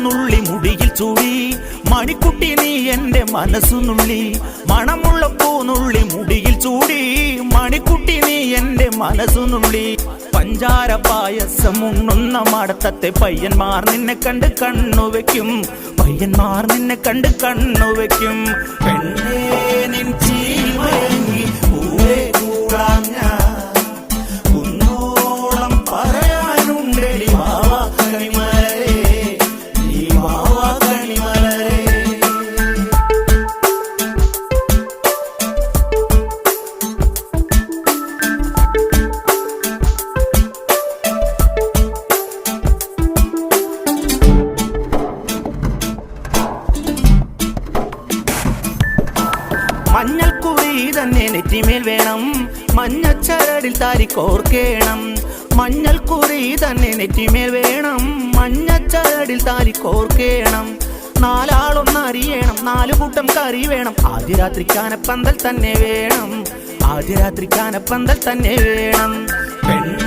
പൂനുള്ളി മുടിയിൽ ചൂടി മണിക്കുട്ടി നീ എന്റെ മനസ്സുനുള്ളി മണമുള്ള പൂനുള്ളി മുടിയിൽ ചൂടി മണിക്കുട്ടി നീ എന്റെ മനസ്സുനുള്ളി പഞ്ചാര പായസം ഉണ്ണുന്ന മടത്തത്തെ പയ്യന്മാർ നിന്നെ കണ്ട് കണ്ണുവെക്കും പയ്യന്മാർ നിന്നെ കണ്ട് കണ്ണുവെക്കും പെണ്ണേ നിൻ ചീമയങ്ങി പൂവേ കൂടാൻ ഞാൻ കുന്നോളം പറയാനുണ്ടടി വാവാ കണിമലരേ നീ വാവാ കണിമലരേ മഞ്ഞൾക്കുറി തന്നെ നെറ്റിമേൽ വേണം മഞ്ഞച്ചരടിൽ താരി കോർക്കേണം മഞ്ഞൾക്കുറി തന്നെ നെറ്റിമേൽ വേണം മഞ്ഞച്ചരടിൽ താരി കോർക്കേണം നാലാളൊന്നറിയണം 4 കൂട്ടം കറി വേണം ആദ്യ രാത്രി കാനപ്പന്തൽ തന്നെ വേണം ആദ്യ രാത്രി കാനപ്പന്തൽ തന്നെ വേണം പെണ്ണ്